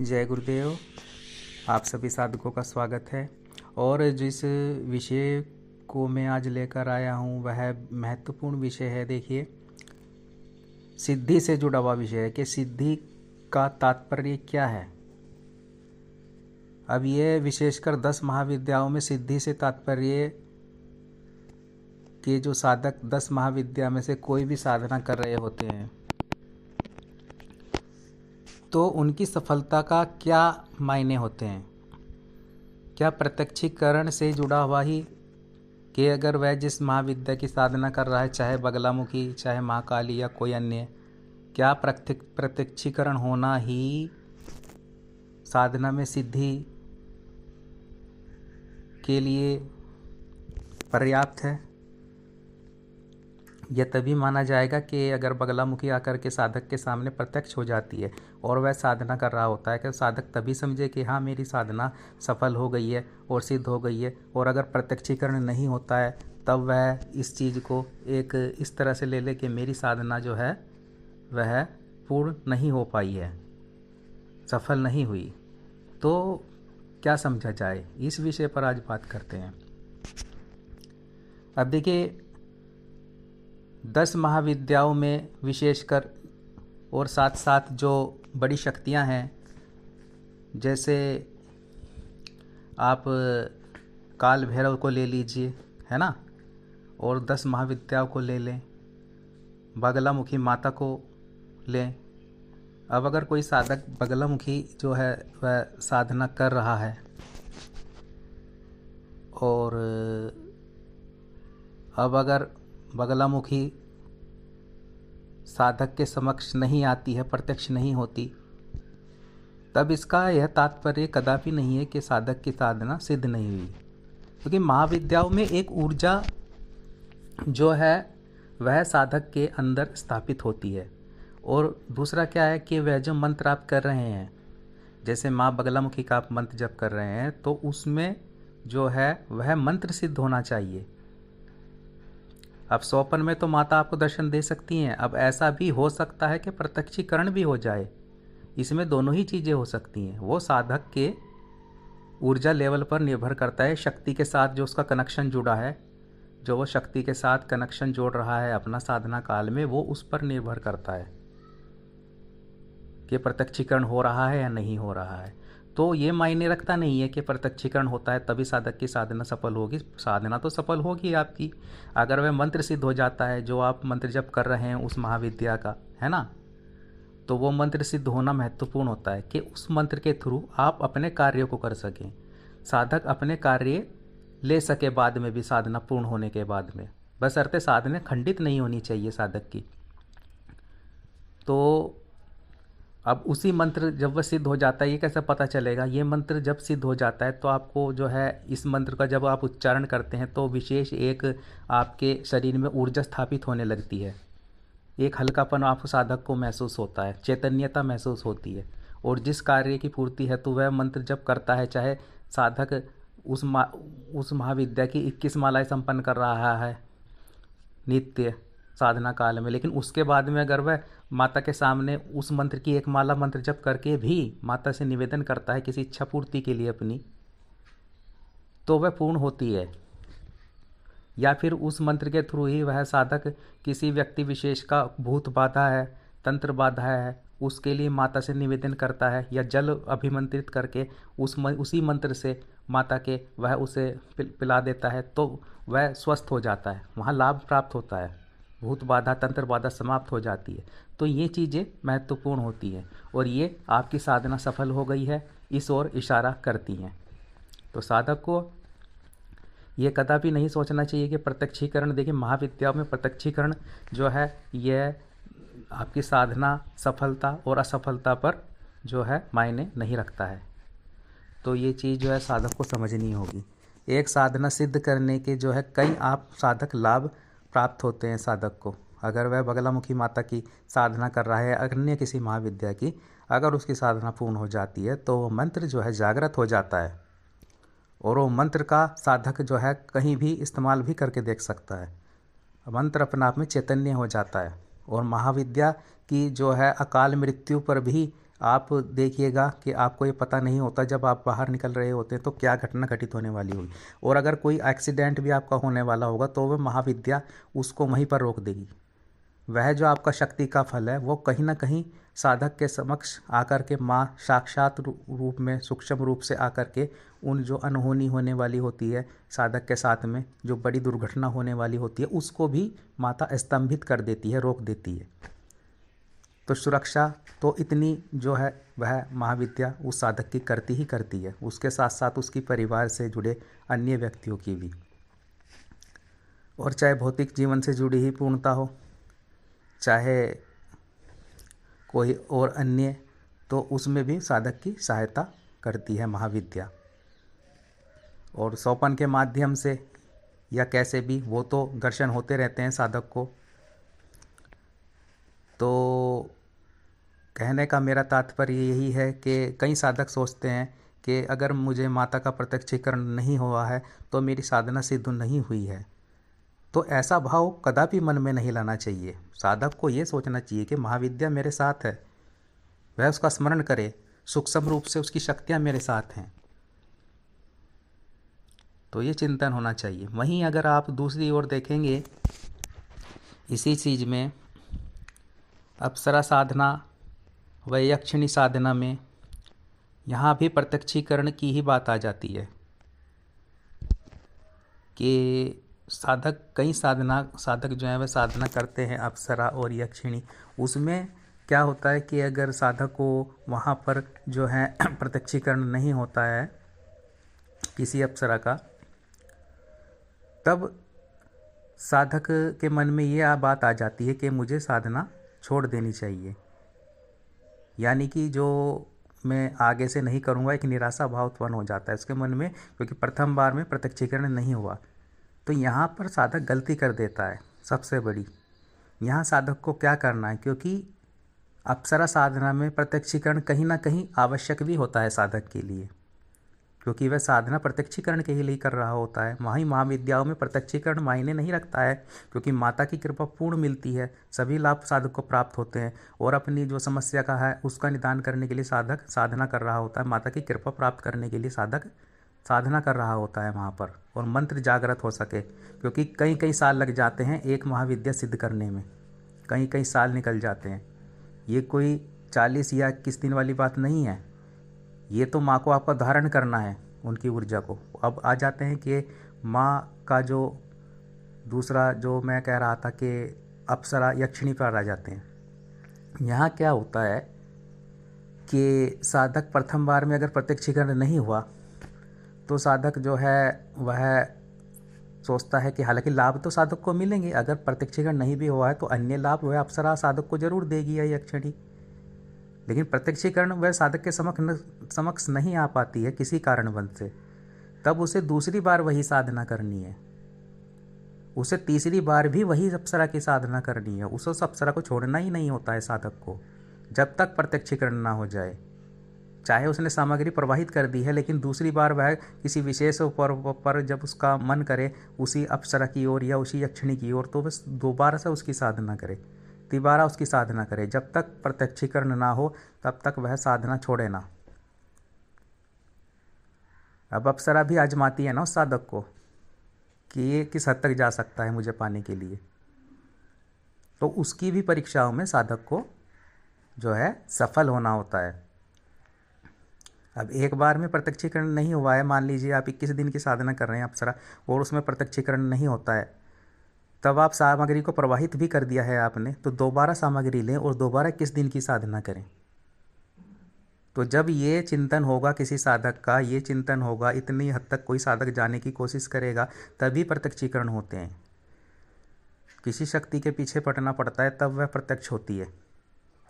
जय गुरुदेव। आप सभी साधकों का स्वागत है। और जिस विषय को मैं आज लेकर आया हूँ वह महत्वपूर्ण विषय है। देखिए, सिद्धि से जुड़ा हुआ विषय है कि सिद्धि का तात्पर्य क्या है। अब ये विशेषकर 10 महाविद्याओं में सिद्धि से तात्पर्य के जो साधक 10 महाविद्या में से कोई भी साधना कर रहे होते हैं तो उनकी सफलता का क्या मायने होते हैं। क्या प्रत्यक्षीकरण से जुड़ा हुआ ही कि अगर वह जिस महाविद्या की साधना कर रहा है, चाहे बगलामुखी, चाहे महाकाली या कोई अन्य, क्या प्रत्यक्षीकरण होना ही साधना में सिद्धि के लिए पर्याप्त है। यह तभी माना जाएगा कि अगर बगलामुखी आकर के साधक के सामने प्रत्यक्ष हो जाती है और वह साधना कर रहा होता है, कि साधक तभी समझे कि हाँ मेरी साधना सफल हो गई है और सिद्ध हो गई है। और अगर प्रत्यक्षीकरण नहीं होता है तब वह इस चीज़ को एक इस तरह से ले ले कि मेरी साधना जो है वह पूर्ण नहीं हो पाई है, सफल नहीं हुई। तो क्या समझा जाए, इस विषय पर आज बात करते हैं। अब देखिए, 10 महाविद्याओं में विशेषकर और साथ साथ जो बड़ी शक्तियां हैं, जैसे आप काल भैरव को ले लीजिए, है ना, और 10 महाविद्याओं को ले लें, बगलामुखी माता को लें। अब अगर कोई साधक बगलामुखी जो है वह साधना कर रहा है और अब अगर बगलामुखी साधक के समक्ष नहीं आती है, प्रत्यक्ष नहीं होती, तब इसका यह तात्पर्य कदापि नहीं है कि साधक की साधना सिद्ध नहीं हुई। क्योंकि महाविद्याओं में एक ऊर्जा जो है वह साधक के अंदर स्थापित होती है। और दूसरा क्या है कि वह जो मंत्र आप कर रहे हैं, जैसे माँ बगलामुखी का आप मंत्र जप कर रहे हैं, तो उसमें जो है वह मंत्र सिद्ध होना चाहिए। अब सोपन में तो माता आपको दर्शन दे सकती हैं, अब ऐसा भी हो सकता है कि प्रत्यक्षीकरण भी हो जाए। इसमें दोनों ही चीज़ें हो सकती हैं। वो साधक के ऊर्जा लेवल पर निर्भर करता है, शक्ति के साथ जो उसका कनेक्शन जुड़ा है, जो वो शक्ति के साथ कनेक्शन जोड़ रहा है अपना साधना काल में, वो उस पर निर्भर करता है कि प्रत्यक्षीकरण हो रहा है या नहीं हो रहा है। तो ये मायने रखता नहीं है कि प्रत्यक्षीकरण होता है तभी साधक की साधना सफल होगी। साधना तो सफल होगी आपकी अगर वह मंत्र सिद्ध हो जाता है, जो आप मंत्र जप कर रहे हैं उस महाविद्या का, है ना, तो वो मंत्र सिद्ध होना महत्वपूर्ण होता है कि उस मंत्र के थ्रू आप अपने कार्यों को कर सकें, साधक अपने कार्य ले सके बाद में भी, साधना पूर्ण होने के बाद में, बशर्ते साधना खंडित नहीं होनी चाहिए साधक की। तो अब उसी मंत्र जब वह सिद्ध हो जाता है, ये कैसे पता चलेगा? ये मंत्र जब सिद्ध हो जाता है तो आपको जो है इस मंत्र का जब आप उच्चारण करते हैं तो विशेष एक आपके शरीर में ऊर्जा स्थापित होने लगती है, एक हल्कापन आपको साधक को महसूस होता है, चैतन्यता महसूस होती है। और जिस कार्य की पूर्ति है तो वह मंत्र जब करता है, चाहे साधक उस महाविद्या की 21 मालाएँ संपन्न कर रहा है नित्य साधना काल में, लेकिन उसके बाद में अगर वह माता के सामने उस मंत्र की एक माला मंत्र जप करके भी माता से निवेदन करता है किसी इच्छा पूर्ति के लिए अपनी, तो वह पूर्ण होती है। या फिर उस मंत्र के थ्रू ही वह साधक किसी व्यक्ति विशेष का भूत बाधा है, तंत्र बाधा है, उसके लिए माता से निवेदन करता है या जल अभिमंत्रित करके उसी मंत्र से माता के वह उसे पिला देता है, तो वह स्वस्थ हो जाता है, वहाँ लाभ प्राप्त होता है, भूत बाधा तंत्र बाधा समाप्त हो जाती है। तो ये चीज़ें महत्वपूर्ण होती हैं और ये आपकी साधना सफल हो गई है, इस ओर इशारा करती हैं। तो साधक को ये कदापि नहीं सोचना चाहिए कि प्रत्यक्षीकरण, देखिए महाविद्याओं में प्रत्यक्षीकरण जो है यह आपकी साधना सफलता और असफलता पर जो है मायने नहीं रखता है। तो ये चीज़ जो है साधक को समझनी होगी। एक साधना सिद्ध करने के जो है कई आप साधक लाभ प्राप्त होते हैं साधक को। अगर वह बगलामुखी माता की साधना कर रहा है, अन्य किसी महाविद्या की, अगर उसकी साधना पूर्ण हो जाती है तो वो मंत्र जो है जागृत हो जाता है और वो मंत्र का साधक जो है कहीं भी इस्तेमाल भी करके देख सकता है। मंत्र अपने आप में चैतन्य हो जाता है और महाविद्या की जो है अकाल मृत्यु पर भी आप देखिएगा कि आपको ये पता नहीं होता जब आप बाहर निकल रहे होते हैं तो क्या घटना घटित होने वाली होगी। और अगर कोई एक्सीडेंट भी आपका होने वाला होगा तो वह महाविद्या उसको वहीं पर रोक देगी। वह जो आपका शक्ति का फल है वो कहीं ना कहीं साधक के समक्ष आकर के माँ साक्षात रूप में सूक्ष्म रूप से आकर के उन जो अनहोनी होने वाली होती है साधक के साथ में, जो बड़ी दुर्घटना होने वाली होती है, उसको भी माता स्तंभित कर देती है, रोक देती है। तो सुरक्षा तो इतनी जो है वह महाविद्या उस साधक की करती ही करती है, उसके साथ साथ उसकी परिवार से जुड़े अन्य व्यक्तियों की भी। और चाहे भौतिक जीवन से जुड़ी ही पूर्णता हो, चाहे कोई और अन्य, तो उसमें भी साधक की सहायता करती है महाविद्या। और सोपान के माध्यम से या कैसे भी वो तो घर्षण होते रहते हैं साधक को। तो कहने का मेरा तात्पर्य यही है कि कई साधक सोचते हैं कि अगर मुझे माता का प्रत्यक्षीकरण नहीं हुआ है तो मेरी साधना सिद्ध नहीं हुई है। तो ऐसा भाव कदापि मन में नहीं लाना चाहिए। साधक को ये सोचना चाहिए कि महाविद्या मेरे साथ है, वह उसका स्मरण करे, सूक्ष्म रूप से उसकी शक्तियाँ मेरे साथ हैं। तो ये चिंतन होना चाहिए। वहीं अगर आप दूसरी ओर देखेंगे इसी चीज़ में, अप्सरा साधना व यक्षिणी साधना में, यहाँ भी प्रत्यक्षीकरण की ही बात आ जाती है कि कई साधक जो है वह साधना करते हैं अप्सरा और यक्षिणी। उसमें क्या होता है कि अगर साधक को वहाँ पर जो है प्रत्यक्षीकरण नहीं होता है किसी अप्सरा का, तब साधक के मन में ये बात आ जाती है कि मुझे साधना छोड़ देनी चाहिए, यानी कि जो मैं आगे से नहीं करूँगा, एक निराशा भाव उत्पन्न हो जाता है उसके मन में, क्योंकि प्रथम बार में प्रत्यक्षीकरण नहीं हुआ। तो यहाँ पर साधक गलती कर देता है सबसे बड़ी। यहाँ साधक को क्या करना है, क्योंकि अप्सरा साधना में प्रत्यक्षीकरण कहीं ना कहीं आवश्यक भी होता है साधक के लिए, क्योंकि वह साधना प्रत्यक्षीकरण के लिए कर रहा होता है। वहीं महाविद्याओं में प्रत्यक्षीकरण मायने नहीं रखता है, क्योंकि माता की कृपा पूर्ण मिलती है, सभी लाभ साधक को प्राप्त होते हैं। और अपनी जो समस्या का है उसका निदान करने के लिए साधक साधना कर रहा होता है, माता की कृपा प्राप्त करने के लिए साधक साधना कर रहा होता है वहाँ पर, और मंत्र जागृत हो सके। क्योंकि कई कई साल लग जाते हैं एक महाविद्या सिद्ध करने में, कई कई साल निकल जाते हैं। ये कोई 40 या 21 दिन वाली बात नहीं है। ये तो माँ को आपका धारण करना है, उनकी ऊर्जा को। अब आ जाते हैं कि माँ का जो दूसरा जो मैं कह रहा था कि अप्सरा यक्षिणी पर आ जाते हैं। यहाँ क्या होता है कि साधक प्रथम बार में अगर प्रत्यक्षीकरण नहीं हुआ तो साधक जो है वह सोचता है कि हालांकि लाभ तो साधक को मिलेंगे, अगर प्रत्यक्षीकरण नहीं भी हुआ है तो अन्य लाभ वह अप्सरा साधक को जरूर देगी या यक्षिणी। लेकिन प्रत्यक्षीकरण वह साधक के समक्ष नहीं आ पाती है किसी कारणवश से, तब उसे दूसरी बार वही साधना करनी है, उसे तीसरी बार भी वही अप्सरा की साधना करनी है। उस अप्सरा को छोड़ना ही नहीं होता है साधक को जब तक प्रत्यक्षीकरण ना हो जाए। चाहे उसने सामग्री प्रवाहित कर दी है, लेकिन दूसरी बार वह किसी विशेष पर जब उसका मन करे उसी अप्सरा की ओर या उसी यक्षिणी की ओर, तो बस दोबारा से उसकी साधना करे, तिबारा उसकी साधना करे। जब तक प्रत्यक्षीकरण ना हो तब तक वह साधना छोड़े ना। अब अप्सरा भी आजमाती है ना उस साधक को कि ये किस हद तक जा सकता है मुझे पाने के लिए। तो उसकी भी परीक्षाओं में साधक को जो है सफल होना होता है। अब एक बार में प्रत्यक्षीकरण नहीं हुआ है, मान लीजिए आप 21 दिन की साधना कर रहे हैं अप्सरा और उसमें प्रत्यक्षीकरण नहीं होता है, तब आप सामग्री को प्रवाहित भी कर दिया है आपने, तो दोबारा सामग्री लें और दोबारा 21 दिन की साधना करें। तो जब ये चिंतन होगा किसी साधक का, ये चिंतन होगा, इतनी हद तक कोई साधक जाने की कोशिश करेगा तभी प्रत्यक्षीकरण होते हैं। किसी शक्ति के पीछे पड़ना पड़ता है तब वह प्रत्यक्ष होती है,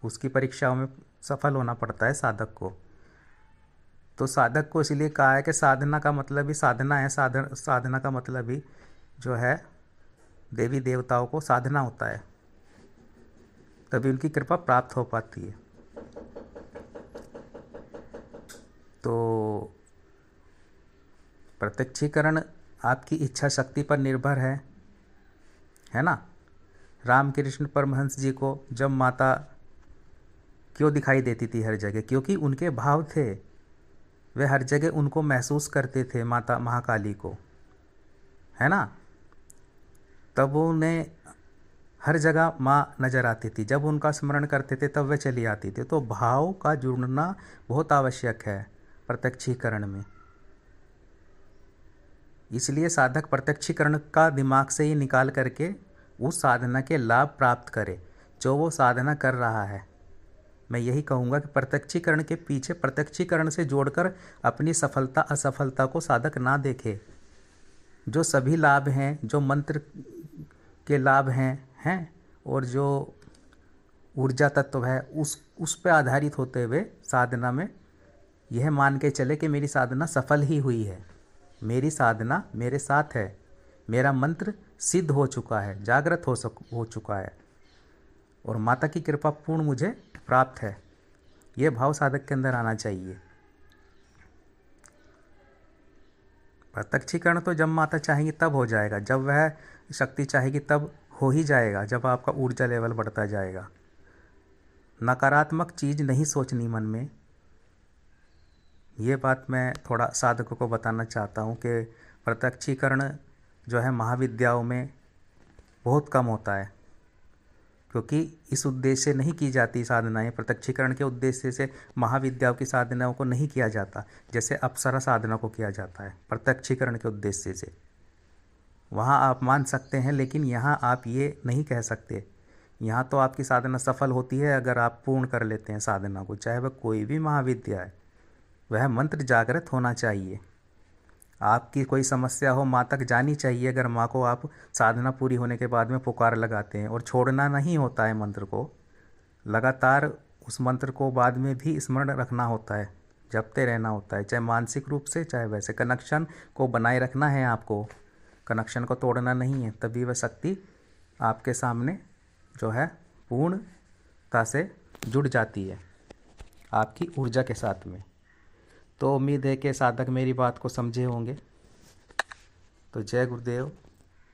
उसकी परीक्षाओं में सफल होना पड़ता है साधक को। तो साधक को इसलिए कहा है कि साधना का मतलब ही साधना है, साधना का मतलब ही जो है देवी देवताओं को साधना होता है, तभी उनकी कृपा प्राप्त हो पाती है। तो प्रत्यक्षीकरण आपकी इच्छा शक्ति पर निर्भर है ना। रामकृष्ण परमहंस जी को जब माता क्यों दिखाई देती थी हर जगह? क्योंकि उनके भाव थे, वे हर जगह उनको महसूस करते थे, माता महाकाली को, है ना। तब उन्हें हर जगह माँ नज़र आती थी, जब उनका स्मरण करते थे तब वे चली आती थी। तो भाव का जुड़ना बहुत आवश्यक है प्रत्यक्षीकरण में। इसलिए साधक प्रत्यक्षीकरण का दिमाग से ही निकाल करके उस साधना के लाभ प्राप्त करे जो वो साधना कर रहा है। मैं यही कहूँगा कि प्रत्यक्षीकरण के पीछे प्रत्यक्षीकरण से जोड़कर अपनी सफलता असफलता को साधक ना देखे। जो सभी लाभ हैं, जो मंत्र के लाभ हैं और जो ऊर्जा तत्व है, उस पे आधारित होते हुए साधना में यह मान के चले कि मेरी साधना सफल ही हुई है, मेरी साधना मेरे साथ है, मेरा मंत्र सिद्ध हो चुका है, जागृत हो चुका है और माता की कृपा पूर्ण मुझे प्राप्त है। ये भाव साधक के अंदर आना चाहिए। प्रत्यक्षीकरण तो जब माता चाहेंगी तब हो जाएगा, जब वह शक्ति चाहेगी तब हो ही जाएगा, जब आपका ऊर्जा लेवल बढ़ता जाएगा। नकारात्मक चीज़ नहीं सोचनी मन में। ये बात मैं थोड़ा साधकों को बताना चाहता हूँ कि प्रत्यक्षीकरण जो है महाविद्याओं में बहुत कम होता है, क्योंकि इस उद्देश्य से नहीं की जाती साधनाएं। प्रत्यक्षीकरण के उद्देश्य से महाविद्याओं की साधनाओं को नहीं किया जाता, जैसे अप्सरा साधना को किया जाता है प्रत्यक्षीकरण के उद्देश्य से। वहाँ आप मान सकते हैं, लेकिन यहाँ आप ये नहीं कह सकते। यहाँ तो आपकी साधना सफल होती है अगर आप पूर्ण कर लेते हैं साधना को, चाहे वह कोई भी महाविद्या है। वह मंत्र जागृत होना चाहिए। आपकी कोई समस्या हो, माँ तक जानी चाहिए। अगर माँ को आप साधना पूरी होने के बाद में पुकार लगाते हैं, और छोड़ना नहीं होता है मंत्र को, लगातार उस मंत्र को बाद में भी स्मरण रखना होता है, जपते रहना होता है, चाहे मानसिक रूप से चाहे वैसे। कनेक्शन को बनाए रखना है आपको, कनेक्शन को तोड़ना नहीं है, तभी वह शक्ति आपके सामने जो है पूर्णता से जुड़ जाती है आपकी ऊर्जा के साथ में। तो उम्मीद है कि साधक मेरी बात को समझे होंगे। तो जय गुरुदेव।